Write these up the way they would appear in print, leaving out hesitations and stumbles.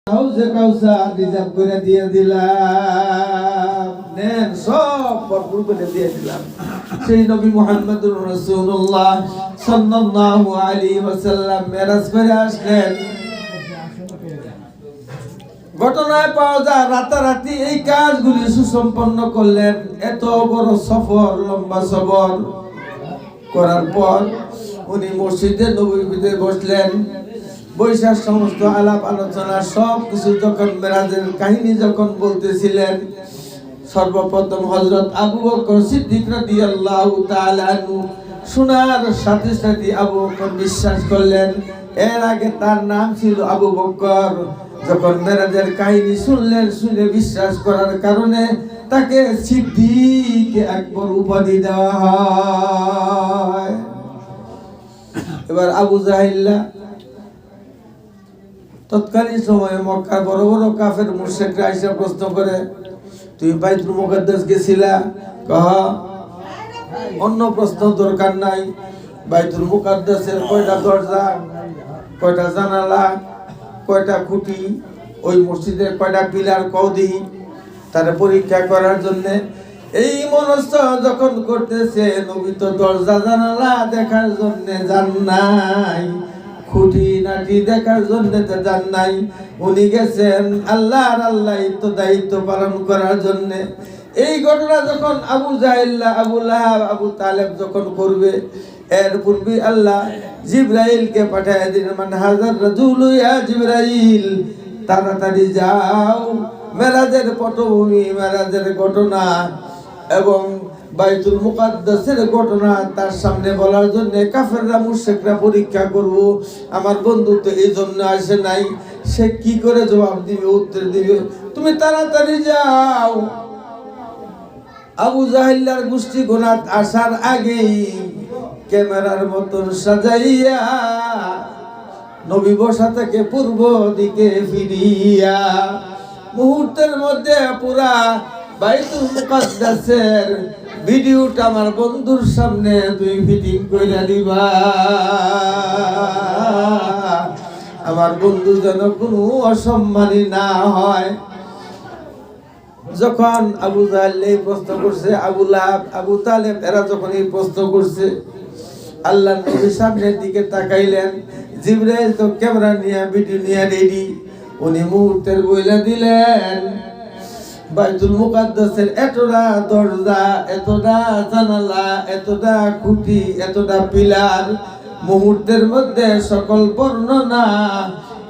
হাউজে কাউসার রিজার্ভ করে দিয়ে দিলাম, নেন সব ভরপুর করে দিয়ে দিলাম। সেই নবী মুহাম্মদুর রাসূলুল্লাহ সাল্লাল্লাহু আলাইহি ওয়াসাল্লাম মেরাজ করে আসলেন। ঘটনায় পাওয়া যায় রাতারাতি এই কাজগুলি সুসম্পন্ন করলেন। এত বড় সফর, লম্বা সফর করার পর উনি মসজিদে নববীতে বসলেন। বৈশাখ সমস্ত আলাপ আলোচনা সব কিছু যখন মেরাজের কাহিনী যখন বলতেছিলেন, সর্বপ্রথম হযরত আবু বকর সিদ্দিক রাদিয়াল্লাহু তাআলা আনহু শোনার সাথে সাথে আবু বকর বিশ্বাস করলেন। এর আগে তার নাম ছিল আবু বকর। যখন মেরাজের কাহিনী শুনলেন, শুনে বিশ্বাস করার কারণে তাকে সিদ্দিক আকবর উপাধি দেওয়া হয়। এবার আবু জাহিল্লা তৎকালীন সময়ে মক্কার বড় বড় কাফের মুশরিকরা এসে প্রশ্ন করে, তুই বাইতুল মুকাদ্দাস গেছিলা? কহ অন্য প্রশ্ন দরকার নাই। বাইতুল মুকাদ্দাসের কয়টা দরজা, কয়টা জানালা, কয়টা খুঁটি, ওই মসজিদের কয়টা পিলার কদি, তার পরীক্ষা করার জন্য এই মনস্থ যখন করতেছে, নবী তো দরজা জানালা দেখার জন্য যান নাই, খুঁটি নাটি দেখার জন্য তো যান নাই। উনি গেছেন আল্লাহর তো দায়িত্ব পালন করার জন্য। এই ঘটনা যখন আবু জাহিল্লা, আবু লাহাব, আবু তালেব যখন করবে, এর পূর্বে আল্লাহ জিবরাইলকে পাঠায় দিলেন, মান হাজার রাজুলু ইয়া জিবরাইল, তাড়াতাড়ি যাও মেরাজের পটভূমি, মেরাজের ঘটনা এবং বাইতুল মুকাদ্দাসের ঘটনা তার সামনে বলার জন্য কাফেররা মুশরিকরা পরীক্ষা করব। আমার বন্ধু তো এই জন্য আসে নাই, সে কি করে জবাব দিবে, উত্তর দিবে, তুমি তাড়াতাড়ি যাও। আবু জাহিল্লার গোষ্ঠী গোনাত আসার আগেই ক্যামেরার মতন সাজাইয়া নবী বসা থেকে পূর্ব দিকে ফিরিয়া মুহূর্তের মধ্যে পুরা বাইতুল মুকাদ্দাসের ভিডিওটা আমার বন্ধুর সামনে তুই ফিটিং কইরা দিবা। আমার বন্ধু যেন কোনো অসম্মানী না হয়। যখন আবু জাহেল এই প্রশ্ন করছে, আবু লাহাব, আবু তালেব এরা যখন এই প্রশ্ন করছে, আল্লাহ নবীর সামনের দিকে তাকাইলেন। জিবরাইল তো ক্যামেরা নিয়ে ভিডিও নিয়ে রেডি। উনি মুহূর্তের বইলা দিলেন, বাইতুল মুকাদ্দাসের এতটা দরজা, এতটা জানালা, এতটা খুঁটি, এতটা পিলার, মুহূর্তের মধ্যে সকল বর্ণনা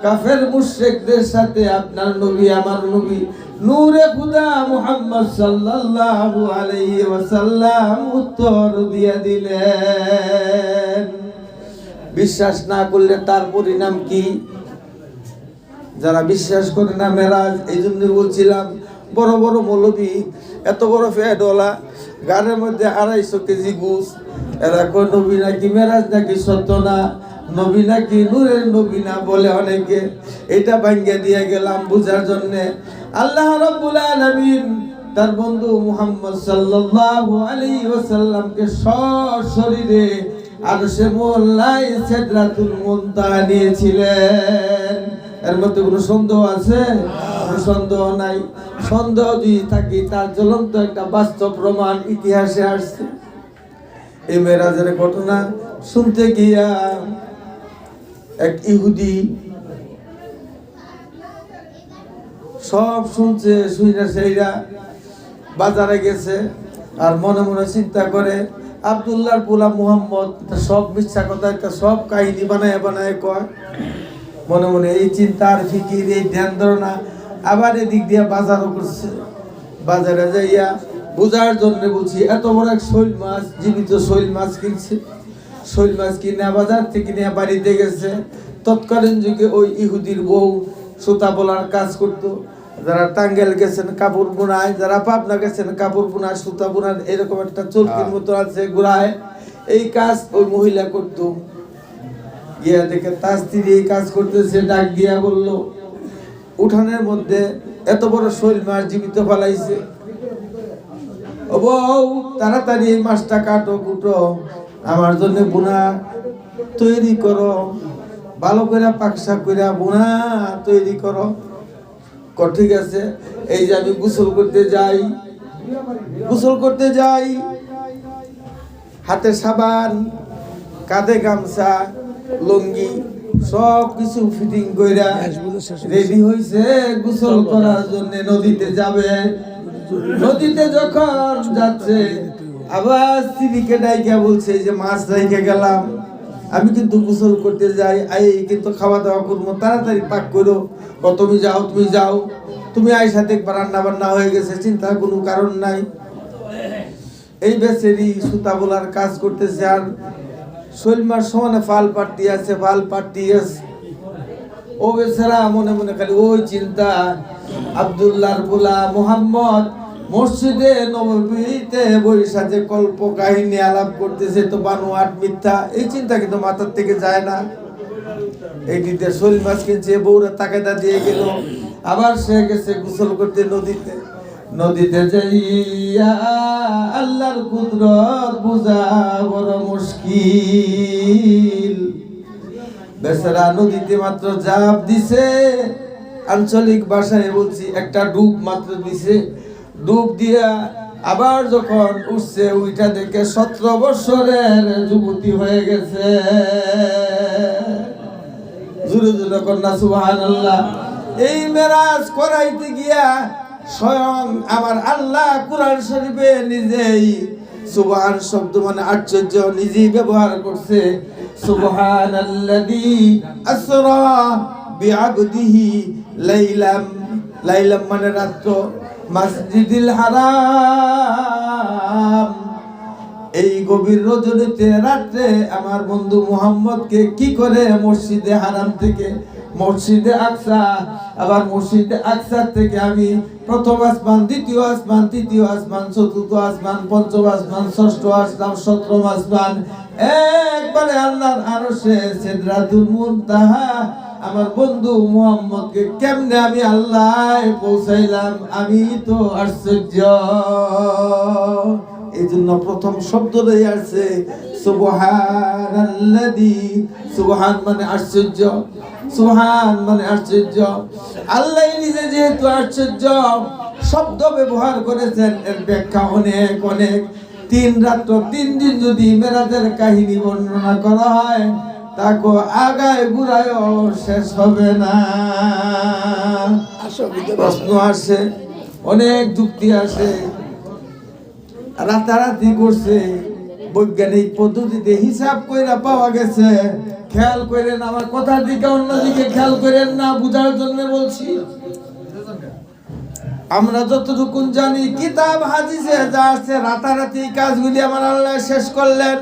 কাফের মুশরিকদের সাথে আপনার নবী, আমার নবী নূরে খুদা মুহাম্মদ সাল্লাল্লাহু আলাইহি ওয়াসাল্লাম উত্তর দিয়ে দিলেন। বিশ্বাস না করলে তার পরিণাম কি? যারা বিশ্বাস করে না মেরাজ, এই জন্য বলছিলাম বড় বড় মৌলবী, এত বড় ফ্যাটওয়ালা, গানের মধ্যে 250 কেজি গুস, এরা কয় নবী নাকি মেরাজ নাকি সত্য না, নবী নাকি নূরের নবী না বলে অনেকে। এটা ভাঙ্গা দিয়ে গেলাম বুঝার জন্য। আল্লাহ রাব্বুল আলামিন তার বন্ধু মুহাম্মদ সাল্লাল্লাহু আলাইহি ওয়াসাল্লামকে সশরীরে আরশে মোল্লায় সিদরাতুল মুনতাহা নিয়েছিলেন। এর মধ্যে কোনো সন্দেহ আছে? কোনো সন্দেহ নাই। সন্দেহ যদি থাকি, তার জ্বলন্ত একটা বাস্তব প্রমাণ ইতিহাসে আসছে। এই মেরাজের ঘটনা শুনতে গিয়া এক ইহুদি সব শুনছে, শুইনা সেইরা বাজারে গেছে আর মনে মনে চিন্তা করে, আব্দুল্লাহর পোলা মুহাম্মদ সব মিথ্যা কথা, একটা সব কাহিনী বানায় বানায় কয়। মনে মনে এই চিন্তা আর ফিকির, এই ধ্যান ধারণা, আবার এদিক দিয়ে বাজারও করছে। বাজারে যাইয়া বোঝার জন্য বলছি, এত বড় এক শৈল মাছ, জীবিত শৈল মাছ কিনছে। শৈল মাছ কিনে বাজার থেকে নিয়ে বাড়িতে গেছে। তৎকালীন যুগে ওই ইহুদির বউ সুতা বলার কাজ করতো। যারা টাঙ্গেল গেছেন কাপড় বোনায়, যারা পাবনা গেছেন কাপড় বোনায়, সুতা বোনার এরকম একটা চলকির মতো আছে গোড়ায়, এই কাজ ওই মহিলা করতো। গিয়া দেখে তার স্ত্রী এই কাজ করতেছে, ডাক দিয়া বলল, উঠানের মধ্যে এত বড় শৈল মাছ জীবিত ফেলাইছে, ও বউ তাড়াতাড়ি এই মাছটা কাটো, কুটো, আমার জন্য বোনা তৈরি করো, ভালো করে পাকশা করে বোনা তৈরি করো। ঠিক আছে, এই যে আমি গোসল করতে যাই, হাতে সাবান, কাঁধে গামছা, লুঙ্গি সব কিছু ফিটিং কইরা রেডি হইছে গোসল করার জন্য নদীতে যাবে। নদীতে যখন যাচ্ছে আবার স্ত্রীকে ডাইকা বলছে যে মাছ রেখে গেলাম, আমি কিন্তু গোসল করতে যাই, কিন্তু খাওয়া দাওয়া করবো, তাড়াতাড়ি পাক করো, তুমি যাও, তুমি আইসা দেখবা রান্না বান্না হয়ে গেছে, চিন্তার কোনো কারণ নাই। এই বেচারি সুতা বোলার কাজ করতেছে আর শৈলমার সমানে ফাল পাট্টি আছে। ও বেচারা মনে মনে খালি ওই চিন্তা, আব্দুল্লাহর বোলা মোহাম্মদ মসজিদে নববীতে বৈশা যে কল্প কাহিনী আলাপ করতেছে, তো বানোয়াট মিথ্যা, এই চিন্তা কিন্তু মাথার থেকে যায় না। এই দিতে শৈল মাছ কিনছে, বউরা তাকেদা দিয়ে গেল, আবার সে গেছে গোসল করতে নদীতে যাইয়া আল্লাহর কুদরত বুঝা বড় মুশকিল। বেচারা নদীতে মাত্র জাপ দিছে, আঞ্চলিক ভাষায় বলছি একটা ডুব মাত্র দিছে, ডুব দিয়া আবার যখন উঠছে ওইটা দেখে 17 বছরের যুবতী হয়ে গেছে। জোরে জোরে কন্যা সুবহানাল্লাহ। এই মেরাজ করাইতে গিয়া স্বয়ং আমার আল্লাহ কুরআন শরীফে নিজেই সুবহান শব্দ মানে আশ্চর্য নিজেই ব্যবহার করছে। সুবহানাল্লাযী আসরা বিআবদিহি লাইলাম মানে রাত্র, মসজিদুল হারাম, এই গভীর রজনীতে রাত্রে আমার বন্ধু মুহাম্মদকে কি করে মসজিদে হারাম থেকে মসজিদে আকসা, আবার মসজিদে আকসা থেকে আমি প্রথম আসমান, দ্বিতীয় আসমান, তৃতীয় আসমান, চতুর্থ আসমান, পঞ্চম আসমান, ষষ্ঠ আসমান, সপ্তম আসমান, একবারে আল্লাহর আরশে সিদরাতুল মুনতাহা আমার বন্ধু মুহাম্মদকে কেমনে আমি আল্লাহ পৌঁছাইলাম, আমি তো আশ্চর্য। এই জন্য প্রথম শব্দটাই আছে সুবহানাল্লাযী। সুবহান মানে আশ্চর্য, সুবহান মানে আশ্চর্য। আল্লাহ নিজে যেহেতু আশ্চর্য শব্দ ব্যবহার করেছেন, এর ব্যাখ্যা অনেক। 3 রাত্র 3 দিন যদি মেরাজের কাহিনী বর্ণনা করা হয় তাকে আগায় গুড়ায়ও শেষ হবে না। প্রশ্ন আসে, অনেক যুক্তি আসে, রাতারাতি করছে, বৈজ্ঞানিক পদ্ধতিতে হিসাব কইরা পাওয়া গেছে। খেয়াল করেন, আমার কথার দিকে অন্যদিকে খেয়াল করেন না, বুঝার জন্য বলছি। আমরা যতটুকু জানি কিতাব হাদিসে যা আছে, রাতারাতি কাজগুলি আমার আল্লাহ শেষ করলেন।